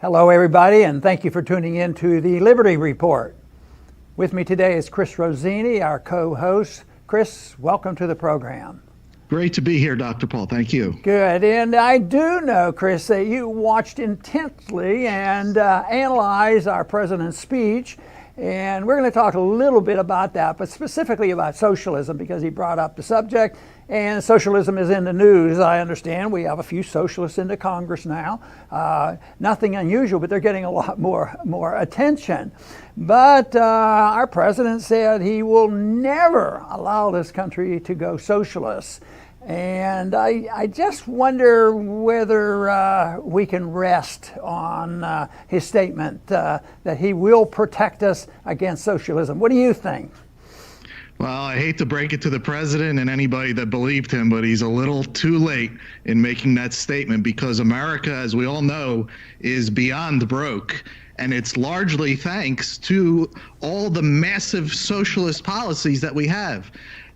Hello, everybody, and thank you for tuning in to the Liberty Report. With me today is Chris Rossini, our co-host. Chris, welcome to the program. Great to be here, Dr. Paul. Thank you. Good. And I do know, Chris, that you watched intently and analyzed our president's speech. And we're going to talk a little bit about that, but specifically about socialism, because he brought up the subject. And socialism is in the news, I understand. We have a few socialists in the Congress now. Nothing unusual, but they're getting a lot more attention. But our president said he will never allow this country to go socialist. And I just wonder whether we can rest on his statement that he will protect us against socialism. What do you think? Well, I hate to break it to the president and anybody that believed him, but he's a little too late in making that statement, because America, as we all know, is beyond broke. And it's largely thanks to all the massive socialist policies that we have.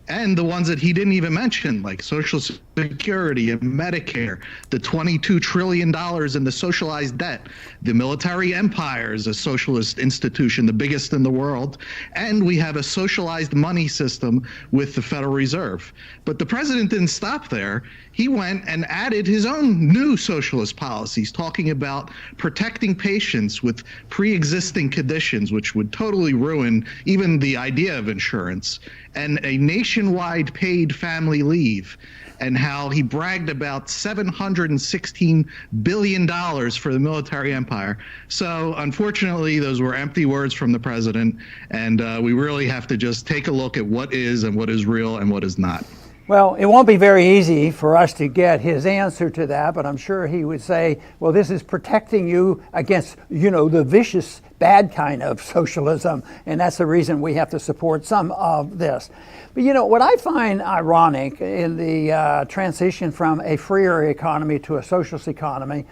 And the ones that he didn't even mention, like Social Security and Medicare, the $22 trillion in the socialized debt, the military empire is a socialist institution, the biggest in the world, and we have a socialized money system with the Federal Reserve. But the president didn't stop there. He went and added his own new socialist policies, talking about protecting patients with pre-existing conditions, which would totally ruin even the idea of insurance, and a nationwide paid family leave, and how he bragged about $716 billion for the military empire. So unfortunately, those were empty words from the president, and we really have to just take a look at what is and what is real and what is not. Well, it won't be very easy for us to get his answer to that, but I'm sure he would say, well, this is protecting you against, the vicious, bad kind of socialism, and that's the reason we have to support some of this. But what I find ironic in the transition from a freer economy to a socialist economy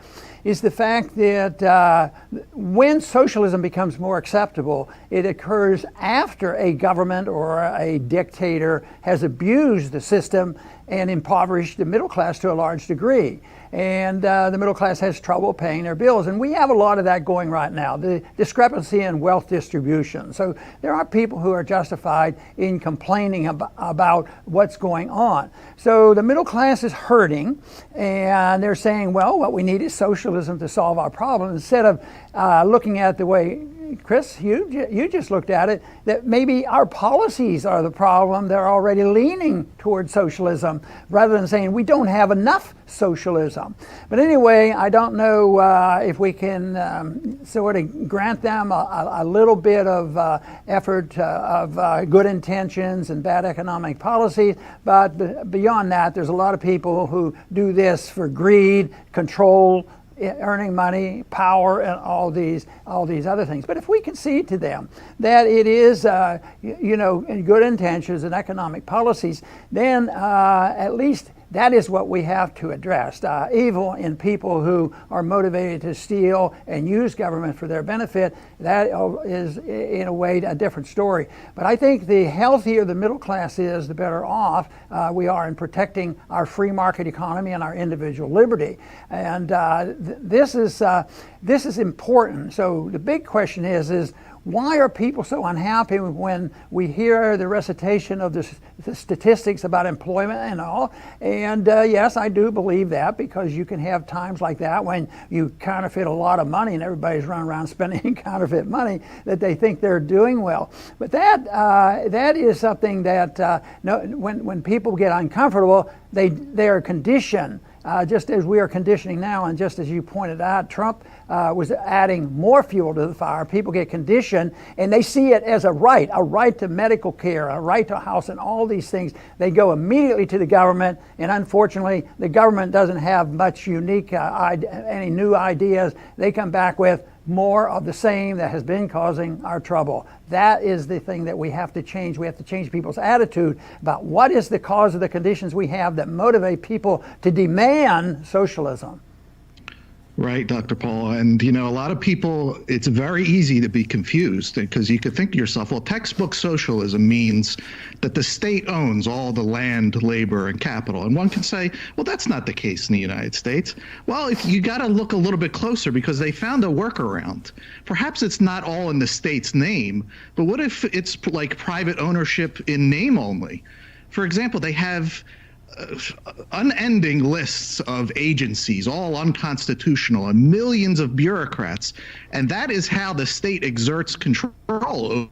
is the fact that when socialism becomes more acceptable, it occurs after a government or a dictator has abused the system and impoverished the middle class to a large degree. And the middle class has trouble paying their bills. And we have a lot of that going right now, the discrepancy in wealth distribution. So there are people who are justified in complaining about what's going on. So the middle class is hurting, and they're saying, well, what we need is socialism to solve our problem, instead of looking at the way, Chris, you just looked at it, that maybe our policies are the problem. They're already leaning towards socialism, rather than saying we don't have enough socialism. But anyway, I don't know if we can sort of grant them a little bit of effort of good intentions and bad economic policies. But beyond that, there's a lot of people who do this for greed, control, earning money, power, and all these other things. But if we concede to them that it is, in good intentions and economic policies, then at least that is what we have to address. Evil in people who are motivated to steal and use government for their benefit, that is in a way a different story. But I think the healthier the middle class is, the better off we are in protecting our free market economy and our individual liberty. And this is important. So the big question is why are people so unhappy when we hear the recitation of the statistics about employment and all? And yes, I do believe that, because you can have times like that when you counterfeit a lot of money and everybody's running around spending counterfeit money, that they think they're doing well. But that is something that when people get uncomfortable, they are conditioned. Just as we are conditioning now, and just as you pointed out, Trump was adding more fuel to the fire. People get conditioned, and they see it as a right to medical care, a right to a house, and all these things. They go immediately to the government, and unfortunately, the government doesn't have much unique, any new ideas. They come back with more of the same that has been causing our trouble. That is the thing that we have to change. We have to change people's attitude about what is the cause of the conditions we have that motivate people to demand socialism. Right, Dr. Paul. And, a lot of people, it's very easy to be confused because you could think to yourself, well, textbook socialism means that the state owns all the land, labor, and capital. And one can say, well, that's not the case in the United States. Well, if you got to look a little bit closer because they found a workaround. Perhaps it's not all in the state's name, but what if it's like private ownership in name only? For example, they have unending lists of agencies, all unconstitutional, and millions of bureaucrats. And that is how the state exerts control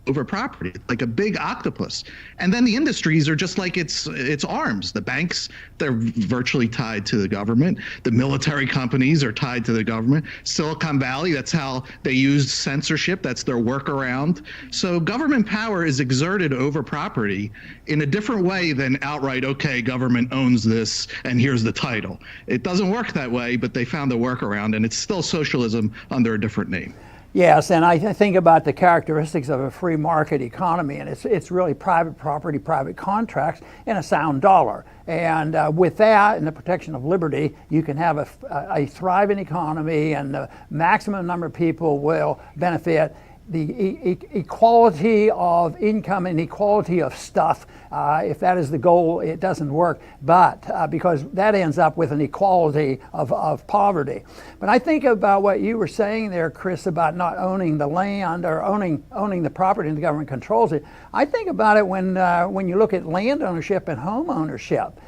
over property, like a big octopus. And then the industries are just like its arms. The banks, they're virtually tied to the government. The military companies are tied to the government. Silicon Valley, that's how they used censorship. That's their workaround. So government power is exerted over property in a different way than outright, okay, government owns this and here's the title. It doesn't work that way, but they found a workaround, and it's still socialism under a different name. Yes, and I think about the characteristics of a free market economy, and it's really private property, private contracts, and a sound dollar. And with that and the protection of liberty, you can have a thriving economy, and the maximum number of people will benefit. The equality of income and equality of stuff, if that is the goal, it doesn't work, but because that ends up with an equality of poverty. But I think about what you were saying there, Chris, about not owning the land or owning the property and the government controls it. I think about it when you look at land ownership and home ownership.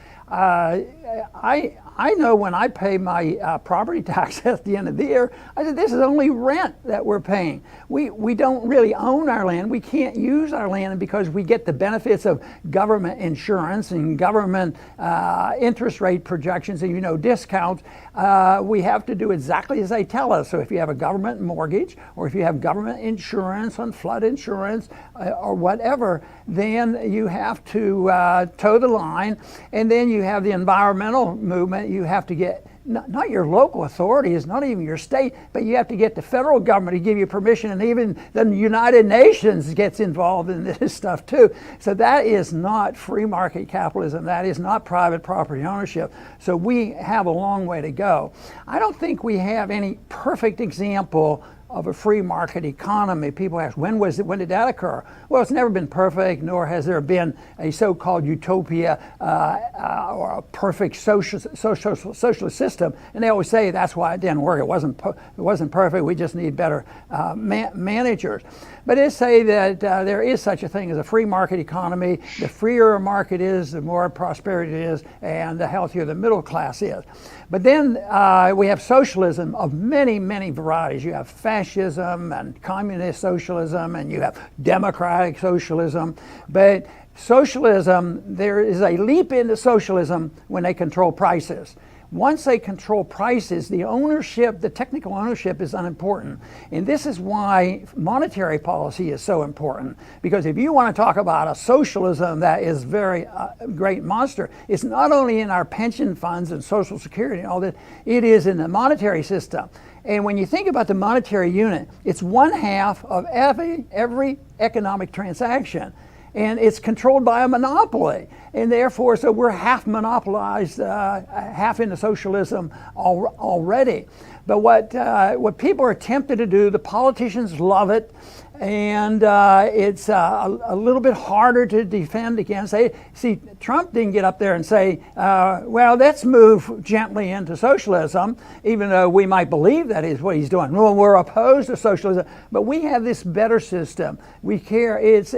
I know when I pay my property tax at the end of the year, I said, this is only rent that we're paying. We don't really own our land. We can't use our land because we get the benefits of government insurance and government interest rate projections and, discounts. We have to do exactly as they tell us. So if you have a government mortgage or if you have government insurance on flood insurance or whatever, then you have to toe the line. And then you have the environmental movement. You have to get not your local authorities, not even your state, but you have to get the federal government to give you permission, and even the United Nations gets involved in this stuff too. So that is not free market capitalism. That is not private property ownership. So we have a long way to go. I don't think we have any perfect example of a free market economy. People ask, when did that occur? Well, it's never been perfect, nor has there been a so-called utopia or a perfect socialist system. And they always say that's why it didn't work. It wasn't perfect. We just need better managers. But they say that there is such a thing as a free market economy. The freer a market is, the more prosperity it is, and the healthier the middle class is. But then we have socialism of many, many varieties. You have fascism and communist socialism, and you have democratic socialism. But socialism, there is a leap into socialism when they control prices. Once they control prices, the ownership, the technical ownership is unimportant. And this is why monetary policy is so important. Because if you want to talk about a socialism that is very great monster, it's not only in our pension funds and Social Security and all that, it is in the monetary system. And when you think about the monetary unit, it's 1/2 of every economic transaction. And it's controlled by a monopoly. And therefore, so we're half monopolized, half into socialism already. But what people are tempted to do, the politicians love it, and it's a little bit harder to defend against. See, Trump didn't get up there and say, well, let's move gently into socialism, even though we might believe that is what he's doing. Well, we're opposed to socialism, but we have this better system. We care. It's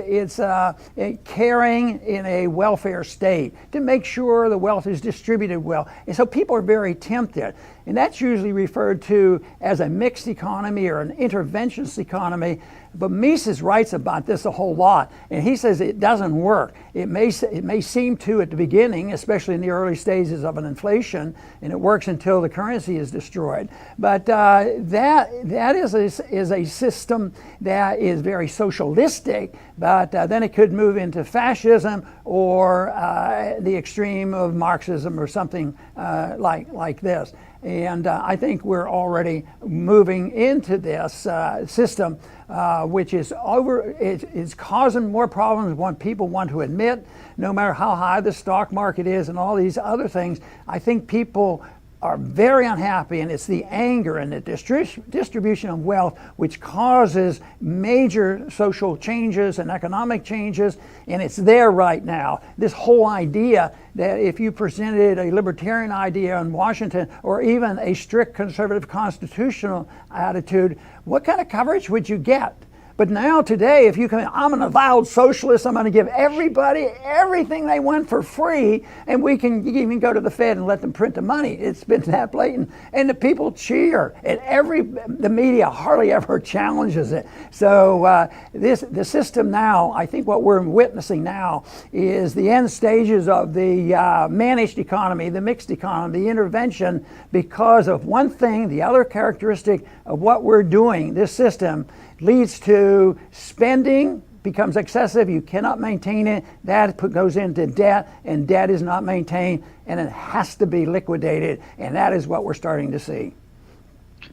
caring in a welfare state to make sure the wealth is distributed well. And so people are very tempted. And that's usually referred to as a mixed economy or an interventionist economy. But Mises writes about this a whole lot, and he says it doesn't work. It may seem to at the beginning, especially in the early stages of an inflation, and it works until the currency is destroyed. But that is a system that is very socialistic, but then it could move into fascism or the extreme of Marxism or something like this. And I think we're already moving into this system, which is it's causing more problems than people want to admit, no matter how high the stock market is and all these other things. I think people are very unhappy, and it's the anger and the distribution of wealth which causes major social changes and economic changes, and it's there right now. This whole idea that if you presented a libertarian idea in Washington or even a strict conservative constitutional attitude, what kind of coverage would you get? But now today, if you come in, I'm an avowed socialist, I'm going to give everybody everything they want for free, and we can even go to the Fed and let them print the money. It's been that blatant. And the people cheer, and the media hardly ever challenges it. So the system now, I think what we're witnessing now is the end stages of the managed economy, the mixed economy, the intervention, because of one thing, the other characteristic of what we're doing, this system, leads to spending becomes excessive. You cannot maintain it. That goes into debt, and debt is not maintained, and it has to be liquidated, and that is what we're starting to see.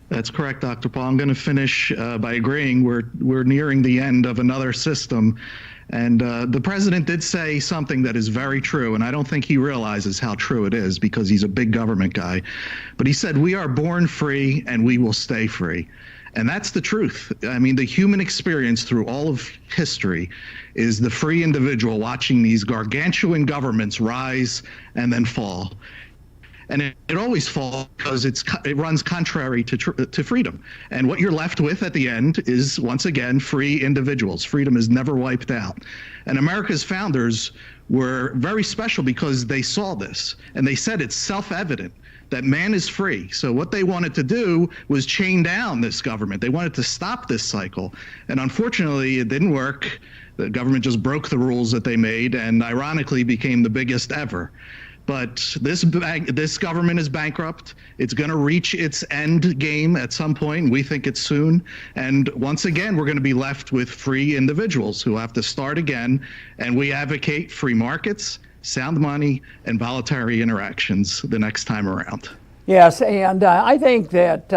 That's correct, Dr. Paul. I'm going to finish by agreeing we're nearing the end of another system. And the president did say something that is very true, and I don't think he realizes how true it is because he's a big government guy. But he said, we are born free and we will stay free. And that's the truth. I mean, the human experience through all of history is the free individual watching these gargantuan governments rise and then fall. And it always falls because it runs contrary to freedom. And what you're left with at the end is, once again, free individuals. Freedom is never wiped out. And America's founders were very special because they saw this. And they said it's self-evident that man is free. So what they wanted to do was chain down this government. They wanted to stop this cycle. And unfortunately, it didn't work. The government just broke the rules that they made and ironically became the biggest ever. But this government is bankrupt. It's going to reach its end game at some point. We think it's soon. And once again, we're going to be left with free individuals who have to start again. And we advocate free markets, sound money, and voluntary interactions the next time around. Yes, and I think that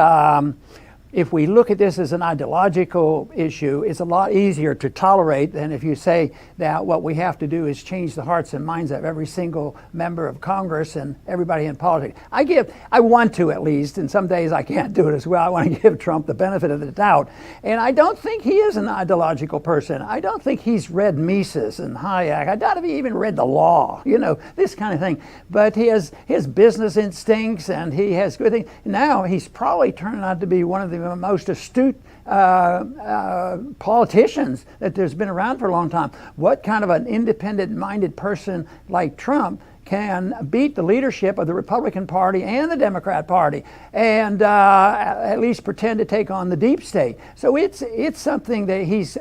if we look at this as an ideological issue, it's a lot easier to tolerate than if you say that what we have to do is change the hearts and minds of every single member of Congress and everybody in politics. I want to at least, and some days I can't do it as well. I want to give Trump the benefit of the doubt. And I don't think he is an ideological person. I don't think he's read Mises and Hayek. I doubt if he even read the law, this kind of thing. But he has his business instincts and he has good things. Now he's probably turning out to be one of the most astute politicians that there's been around for a long time. What kind of an independent-minded person like Trump can beat the leadership of the Republican Party and the Democrat Party and at least pretend to take on the deep state? So it's something that he's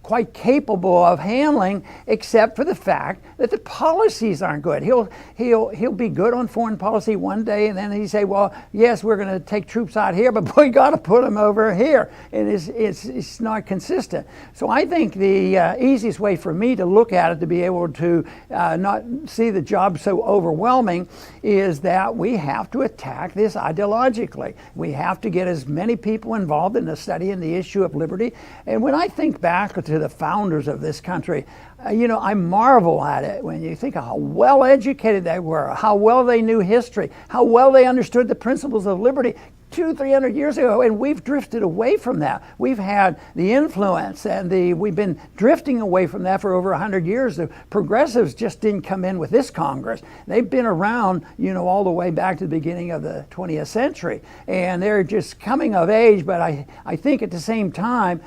quite capable of handling, except for the fact that the policies aren't good. He'll be good on foreign policy one day, and then he say, well, yes, we're going to take troops out here, but we got to put them over here. And it's not consistent. So I think the easiest way for me to look at it, to be able to not see the job so overwhelming, is that we have to attack this ideologically. We have to get as many people involved in the study and the issue of liberty. And when I think back to the founders of this country, I marvel at it when you think of how well educated they were, how well they knew history, how well they understood the principles of liberty 200-300 years ago, and we've drifted away from that. We've had the influence, and we've been drifting away from that for over 100 years. The progressives just didn't come in with this Congress. They've been around, all the way back to the beginning of the 20th century, and they're just coming of age. But I think at the same time,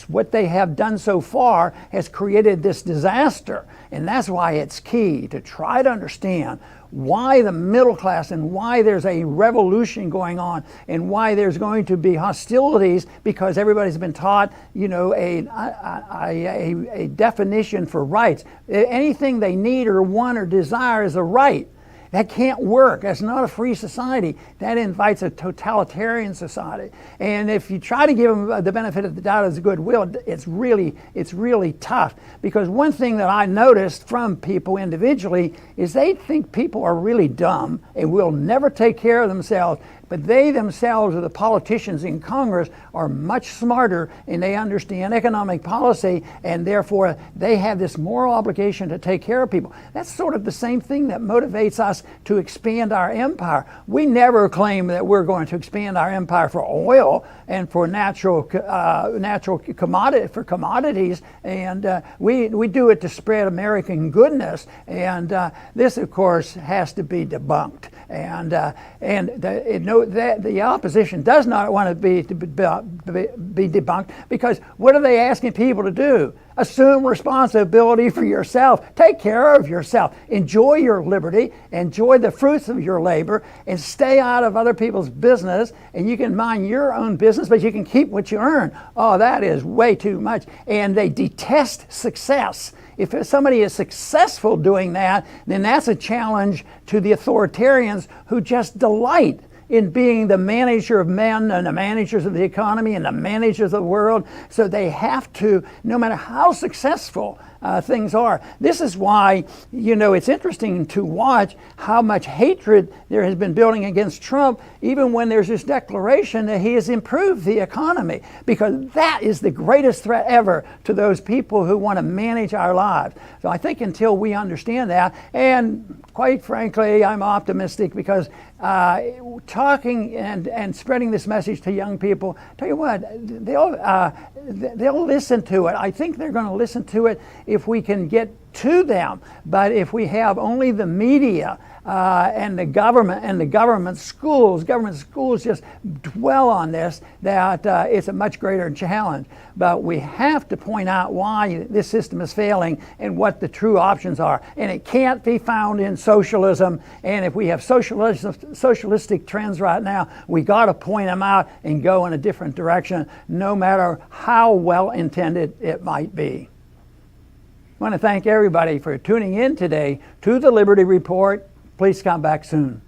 what they have done so far has created this disaster, and that's why it's key to try to understand why the middle class and why there's a revolution going on and why there's going to be hostilities, because everybody's been taught, a definition for rights. Anything they need or want or desire is a right. That can't work. That's not a free society. That invites a totalitarian society. And if you try to give them the benefit of the doubt as goodwill, it's really tough. Because one thing that I noticed from people individually is they think people are really dumb and will never take care of themselves. But they themselves, or the politicians in Congress, are much smarter, and they understand economic policy, and therefore they have this moral obligation to take care of people. That's sort of the same thing that motivates us to expand our empire. We never claim that we're going to expand our empire for oil and for natural commodities, and we do it to spread American goodness. And this, of course, has to be debunked. And the opposition does not want to be debunked, because what are they asking people to do? Assume responsibility for yourself. Take care of yourself. Enjoy your liberty. Enjoy the fruits of your labor, and stay out of other people's business. And you can mind your own business, but you can keep what you earn. Oh, that is way too much. And they detest success. If somebody is successful doing that, then that's a challenge to the authoritarians who just delight in being the manager of men and the managers of the economy and the managers of the world. So they have to, no matter how successful things are. This is why, it's interesting to watch how much hatred there has been building against Trump, even when there's this declaration that he has improved the economy, because that is the greatest threat ever to those people who want to manage our lives. So I think until we understand that, and quite frankly, I'm optimistic, because talking and spreading this message to young people, tell you what, they'll listen to it. I think they're going to listen to it if we can get to them. But if we have only the media and the government schools just dwell on this, that it's a much greater challenge. But we have to point out why this system is failing and what the true options are. And it can't be found in socialism. And if we have socialistic trends right now, we got to point them out and go in a different direction, no matter how well intended it might be. I want to thank everybody for tuning in today to the Liberty Report. Please come back soon.